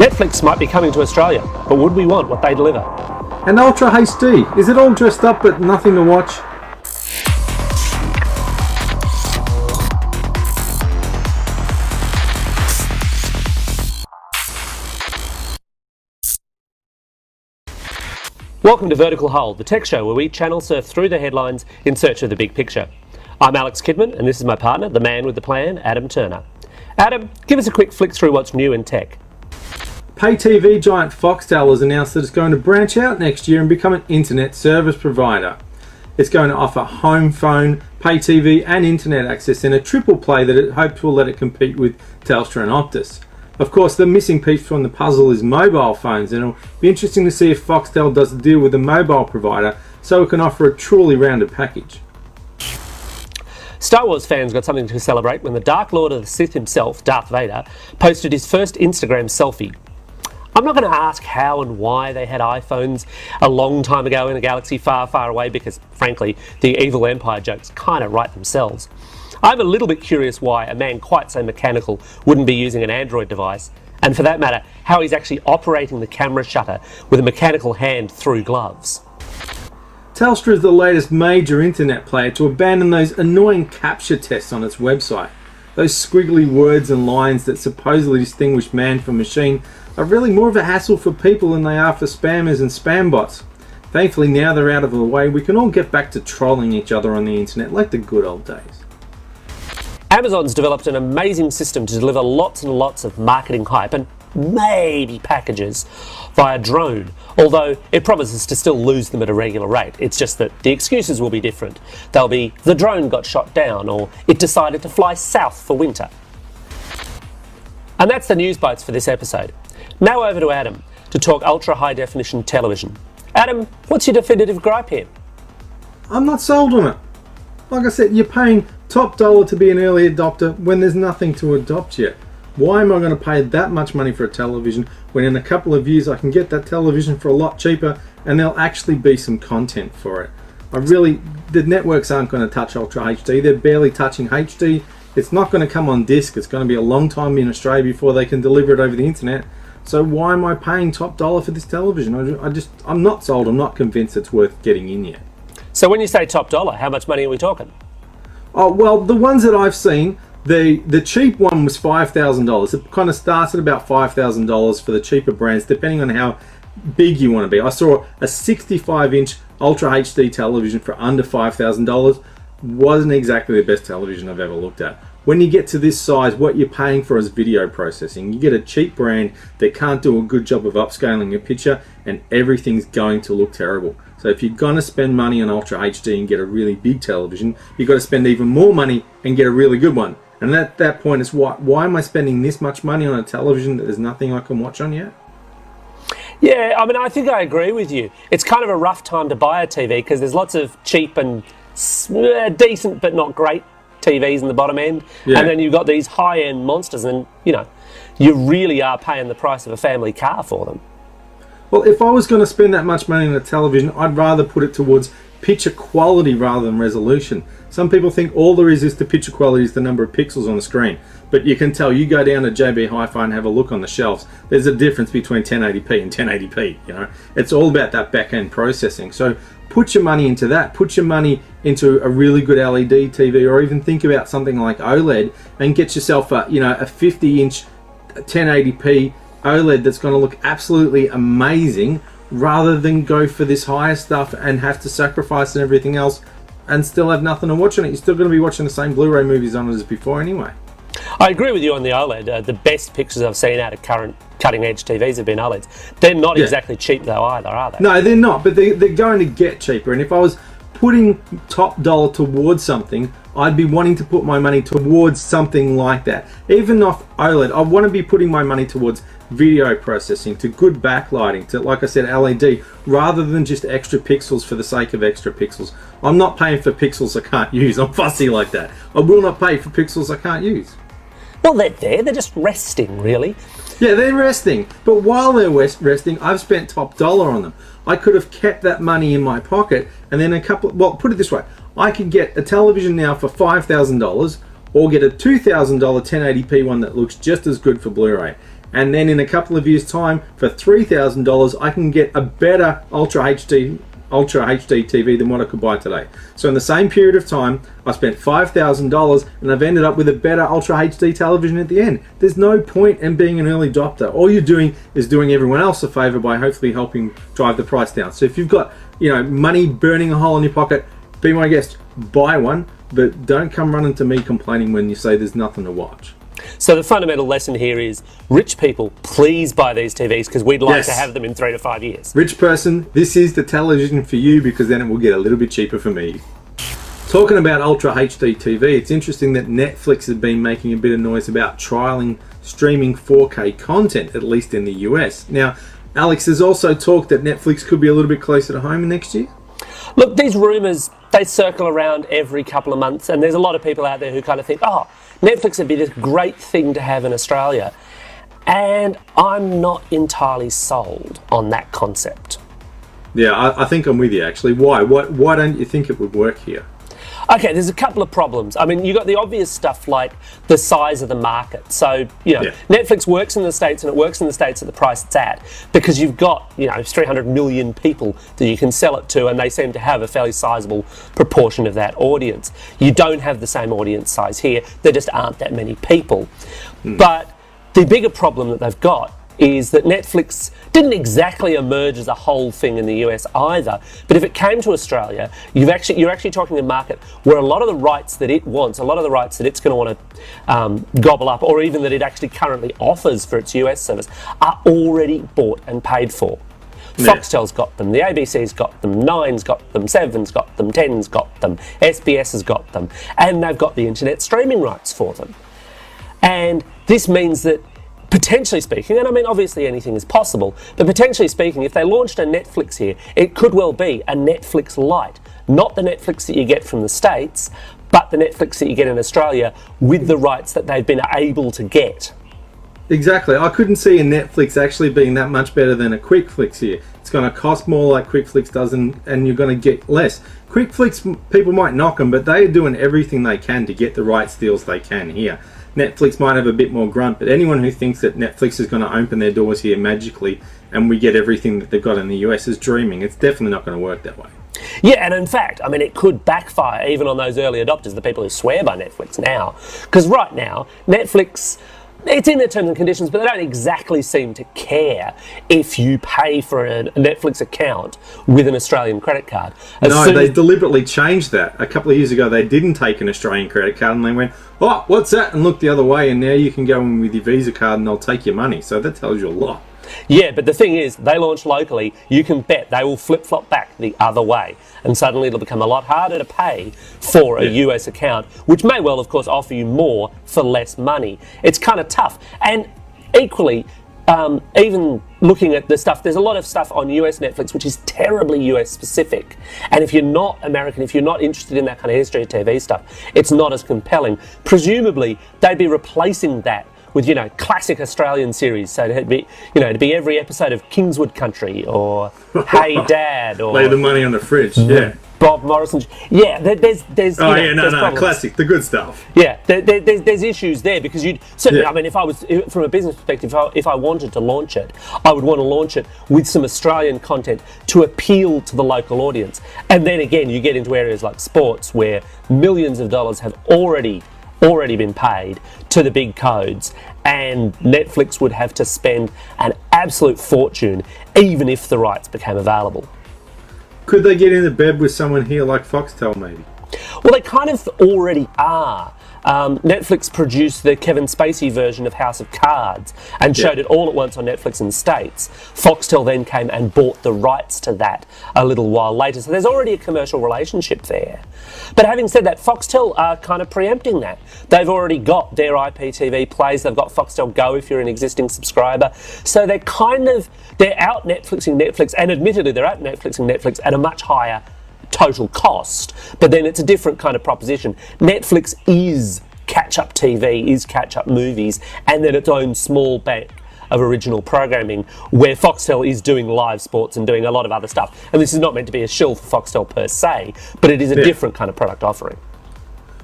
Netflix might be coming to Australia, but would we want what they deliver? And Ultra HD, is it all dressed up but nothing to watch? Welcome to Vertical Hold, the tech show where we channel surf through the headlines in search of the big picture. I'm Alex Kidman, and this is my partner, the man with the plan, Adam Turner. Adam, give us a quick flick through what's new in tech. Pay TV giant Foxtel has announced that it's going to branch out next year and become an internet service provider. It's going to offer home phone, pay TV and internet access in a triple play that it hopes will let it compete with Telstra and Optus. Of course, the missing piece from the puzzle is mobile phones, and it'll be interesting to see if Foxtel does a deal with a mobile provider so it can offer a truly rounded package. Star Wars fans got something to celebrate when the Dark Lord of the Sith himself, Darth Vader, posted his first Instagram selfie. I'm not going to ask how and why they had iPhones a long time ago in a galaxy far, far away because, frankly, the evil empire jokes kind of write themselves. I'm a little bit curious why a man quite so mechanical wouldn't be using an Android device, and for that matter, how he's actually operating the camera shutter with a mechanical hand through gloves. Telstra is the latest major internet player to abandon those annoying captcha tests on its website. Those squiggly words and lines that supposedly distinguish man from machine are really more of a hassle for people than they are for spammers and spam bots. Thankfully, now they're out of the way, we can all get back to trolling each other on the internet like the good old days. Amazon's developed an amazing system to deliver lots and lots of marketing hype and maybe packages via drone, although it promises to still lose them at a regular rate. It's just that the excuses will be different. They'll be, the drone got shot down, or it decided to fly south for winter. And that's the news bites for this episode. Now over to Adam to talk ultra high definition television. Adam, what's your definitive gripe here? I'm not sold on it. Like I said, you're paying top dollar to be an early adopter when there's nothing to adopt yet. Why am I going to pay that much money for a television when in a couple of years I can get that television for a lot cheaper and there'll actually be some content for it? The networks aren't going to touch Ultra HD. They're barely touching HD. It's not going to come on disc. It's going to be a long time in Australia before they can deliver it over the internet. So why am I paying top dollar for this television? I'm not sold. I'm not convinced it's worth getting in yet. So when you say top dollar, how much money are we talking? Oh, well, the ones that I've seen, the cheap one was $5,000. It kind of starts at about $5,000 for the cheaper brands, depending on how big you want to be. I saw a 65-inch Ultra HD television for under $5,000. Wasn't exactly the best television I've ever looked at. When you get to this size, what you're paying for is video processing. You get a cheap brand that can't do a good job of upscaling your picture, and everything's going to look terrible. So if you're going to spend money on Ultra HD and get a really big television, you've got to spend even more money and get a really good one. And at that point, it's why am I spending this much money on a television that there's nothing I can watch on yet? Yeah, I mean, I think I agree with you. It's kind of a rough time to buy a TV because there's lots of cheap and decent but not great TVs in the bottom end, and then you've got these high-end monsters, and you really are paying the price of a family car for them. Well, if I was going to spend that much money on a television, I'd rather put it towards picture quality rather than resolution. Some people think all there is the picture quality is the number of pixels on the screen, but you can tell, you go down to JB Hi-Fi and have a look on the shelves, there's a difference between 1080p and 1080p. It's all about that back-end processing. So put your money into that. Put your money into a really good LED TV, or even think about something like OLED and get yourself a 50-inch 1080p OLED that's going to look absolutely amazing, rather than go for this higher stuff and have to sacrifice and everything else and still have nothing to watch on it. You're still going to be watching the same Blu-ray movies on it as before anyway. I agree with you on the OLED. The best pictures I've seen out of current cutting-edge TVs have been OLEDs. They're not exactly cheap though either, are they? No, they're not, but they're going to get cheaper. And if I was putting top dollar towards something, I'd be wanting to put my money towards something like that. Even off OLED, I want to be putting my money towards video processing, to good backlighting, to, like I said, LED, rather than just extra pixels for the sake of extra pixels. I'm not paying for pixels I can't use. I'm fussy like that. I will not pay for pixels I can't use. Well, they're there. They're just resting, really. Yeah, they're resting. But while they're resting, I've spent top dollar on them. I could have kept that money in my pocket, and then put it this way. I could get a television now for $5,000, or get a $2,000 1080p one that looks just as good for Blu-ray. and then in a couple of years' time, for $3,000, I can get a better Ultra HD TV than what I could buy today. So in the same period of time, I spent $5,000 and I've ended up with a better Ultra HD television at the end. There's no point in being an early adopter. All you're doing is doing everyone else a favor by hopefully helping drive the price down. So if you've got, money burning a hole in your pocket, be my guest, buy one, but don't come running to me complaining when you say there's nothing to watch. So the fundamental lesson here is, rich people, please buy these TVs because we'd like to have them in 3 to 5 years. Rich person, this is the television for you because then it will get a little bit cheaper for me. Talking about Ultra HD TV, it's interesting that Netflix has been making a bit of noise about trialing streaming 4K content, at least in the US. Now, Alex, there's also talk that Netflix could be a little bit closer to home next year. Look, these rumours, they circle around every couple of months, and there's a lot of people out there who kind of think, oh, Netflix would be this great thing to have in Australia. And I'm not entirely sold on that concept. Yeah, I think I'm with you, actually. Why? Why don't you think it would work here? Okay, there's a couple of problems. I mean, you've got the obvious stuff like the size of the market. So, Netflix works in the States, and it works in the States at the price it's at because you've got, 300 million people that you can sell it to, and they seem to have a fairly sizable proportion of that audience. You don't have the same audience size here. There just aren't that many people. But the bigger problem that they've got is that Netflix didn't exactly emerge as a whole thing in the US either. But if it came to Australia, you're actually talking a market where a lot of the rights that it wants, a lot of the rights that it's going to want to gobble up, or even that it actually currently offers for its US service, are already bought and paid for. Foxtel's got them, the ABC's got them, Nine's got them, Seven's got them, Ten's got them, SBS has got them, and they've got the internet streaming rights for them. And this means that, potentially speaking, and I mean obviously anything is possible, but potentially speaking, if they launched a Netflix here, it could well be a Netflix Lite. Not the Netflix that you get from the States, but the Netflix that you get in Australia with the rights that they've been able to get. Exactly. I couldn't see a Netflix actually being that much better than a QuickFlix here. It's going to cost more like QuickFlix does, and you're going to get less. QuickFlix, people might knock them, but they are doing everything they can to get the rights deals they can here. Netflix might have a bit more grunt, but anyone who thinks that Netflix is going to open their doors here magically and we get everything that they've got in the US is dreaming. It's definitely not going to work that way. Yeah, and in fact, I mean, it could backfire even on those early adopters, the people who swear by Netflix now. Because right now, Netflix, it's in their terms and conditions, but they don't exactly seem to care if you pay for a Netflix account with an Australian credit card. They deliberately changed that. A couple of years ago, they didn't take an Australian credit card and they went, oh, what's that? And looked the other way, and now you can go in with your Visa card and they'll take your money. So that tells you a lot. Yeah, but the thing is, they launch locally, you can bet they will flip-flop back the other way. And suddenly it'll become a lot harder to pay for a US account, which may well, of course, offer you more for less money. It's kind of tough. And equally, even looking at the stuff, there's a lot of stuff on US Netflix which is terribly US specific. And if you're not American, if you're not interested in that kind of history of TV stuff, it's not as compelling. Presumably, they'd be replacing that with, classic Australian series. So to be every episode of Kingswood Country or Hey Dad or Lay the Money on the Fridge, yeah. Bob Morrison. Yeah, there's problems. Classic, the good stuff. Yeah, there's issues there because you'd certainly. Yeah. I mean, if I was from a business perspective, if I wanted to launch it, I would want to launch it with some Australian content to appeal to the local audience. And then again, you get into areas like sports where millions of dollars have already been paid to the big codes, and Netflix would have to spend an absolute fortune even if the rights became available. Could they get into bed with someone here like Foxtel maybe? Well, they kind of already are. Netflix produced the Kevin Spacey version of House of Cards and showed it all at once on Netflix in the States. Foxtel then came and bought the rights to that a little while later. So there's already a commercial relationship there. But having said that, Foxtel are kind of preempting that. They've already got their IPTV plays. They've got Foxtel Go if you're an existing subscriber. So they're out Netflixing Netflix, and admittedly they're out Netflixing Netflix at a much higher total cost, but then it's a different kind of proposition. Netflix is catch-up TV, is catch-up movies, and then its own small bank of original programming where Foxtel is doing live sports and doing a lot of other stuff. And this is not meant to be a shill for Foxtel per se, but it is a different kind of product offering.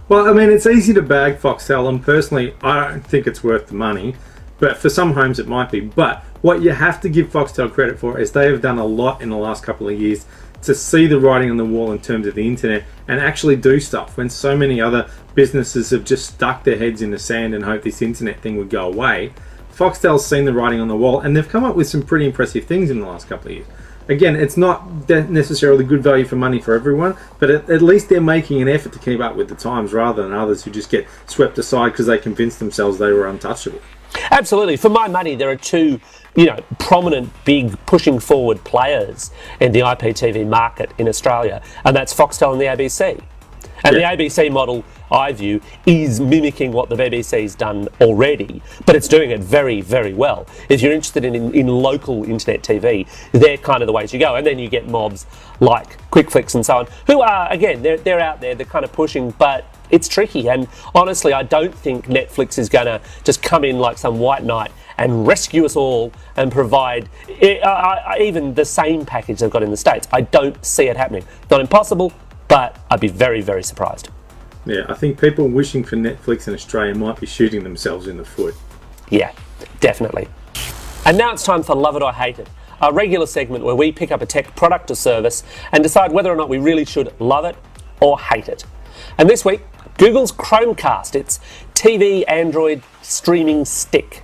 Well, I mean, it's easy to bag Foxtel, and personally, I don't think it's worth the money. But for some homes it might be. But what you have to give Foxtel credit for is they have done a lot in the last couple of years to see the writing on the wall in terms of the internet and actually do stuff when so many other businesses have just stuck their heads in the sand and hoped this internet thing would go away. Foxtel's seen the writing on the wall and they've come up with some pretty impressive things in the last couple of years. Again, it's not necessarily good value for money for everyone, but at least they're making an effort to keep up with the times rather than others who just get swept aside because they convinced themselves they were untouchable. Absolutely. For my money, there are two, prominent, big, pushing forward players in the IPTV market in Australia, and that's Foxtel and the ABC. And the ABC model, I view, is mimicking what the BBC's done already, but it's doing it very, very well. If you're interested in local internet TV, they're kind of the ways you go. And then you get mobs like QuickFlix and so on, who are, again, they're out there, they're kind of pushing, but it's tricky. And honestly, I don't think Netflix is going to just come in like some white knight and rescue us all and provide even the same package they've got in the States. I don't see it happening. Not impossible, but I'd be very, very surprised. Yeah, I think people wishing for Netflix in Australia might be shooting themselves in the foot. Yeah, definitely. And now it's time for Love It or Hate It, a regular segment where we pick up a tech product or service and decide whether or not we really should love it or hate it. And this week, Google's Chromecast, its TV Android streaming stick.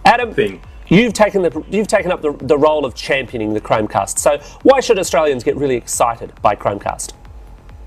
Adam, you've taken up the role of championing the Chromecast, so why should Australians get really excited by Chromecast?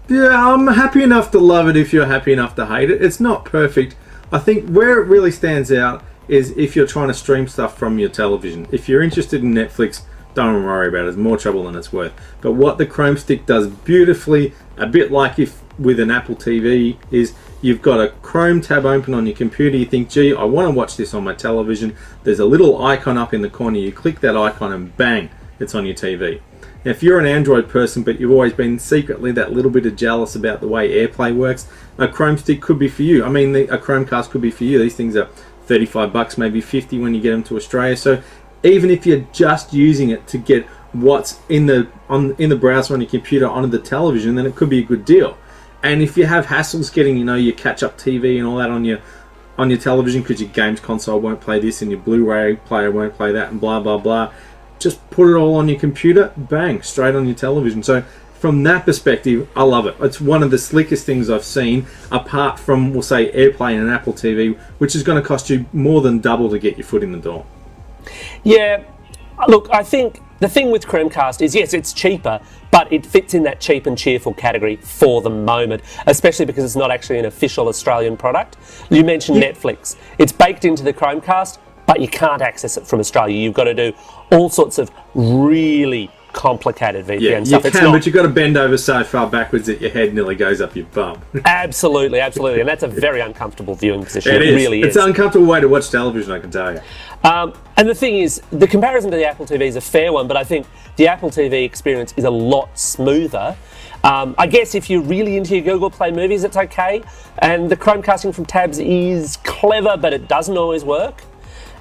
Yeah, I'm happy enough to love it if you're happy enough to hate it. It's not perfect. I think where it really stands out is if you're trying to stream stuff from your television. If you're interested in Netflix, don't worry about it. It's more trouble than it's worth. But what the Chrome Stick does beautifully, a bit like if with an Apple TV, is you've got a Chrome tab open on your computer. You think, gee, I want to watch this on my television. There's a little icon up in the corner. You click that icon and bang, it's on your TV. Now, if you're an Android person, but you've always been secretly that little bit of jealous about the way AirPlay works, a Chrome Stick could be for you. I mean, a Chromecast could be for you. These things are $35, maybe $50 when you get them to Australia. So even if you're just using it to get what's in the browser on your computer onto the television, then it could be a good deal. And if you have hassles getting, your catch-up TV and all that on your television because your games console won't play this and your Blu-ray player won't play that and blah, blah, blah, just put it all on your computer, bang, straight on your television. So from that perspective, I love it. It's one of the slickest things I've seen, apart from, we'll say, AirPlay and an Apple TV, which is going to cost you more than double to get your foot in the door. Yeah, look, I think the thing with Chromecast is, yes, it's cheaper, but it fits in that cheap and cheerful category for the moment, especially because it's not actually an official Australian product. You mentioned Netflix. It's baked into the Chromecast, but you can't access it from Australia. You've got to do all sorts of really complicated VPN stuff. You can, but you've got to bend over so far backwards that your head nearly goes up your bum. Absolutely, absolutely. And that's a very uncomfortable viewing position. It really is. It's an uncomfortable way to watch television, I can tell you. And the thing is, the comparison to the Apple TV is a fair one, but I think the Apple TV experience is a lot smoother. I guess if you're really into your Google Play movies, it's okay. And the Chromecasting from tabs is clever, but it doesn't always work.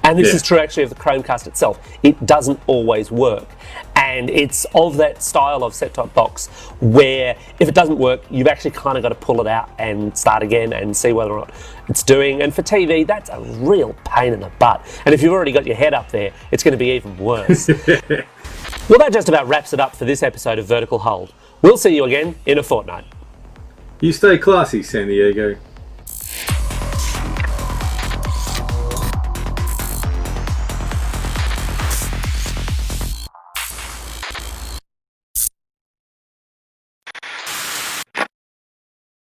And this is true actually of the Chromecast itself. It doesn't always work. And it's of that style of set-top box where if it doesn't work, you've actually kind of got to pull it out and start again and see whether or not it's doing. And for TV, that's a real pain in the butt. And if you've already got your head up there, it's going to be even worse. Well, that just about wraps it up for this episode of Vertical Hold. We'll see you again in a fortnight. You stay classy, San Diego.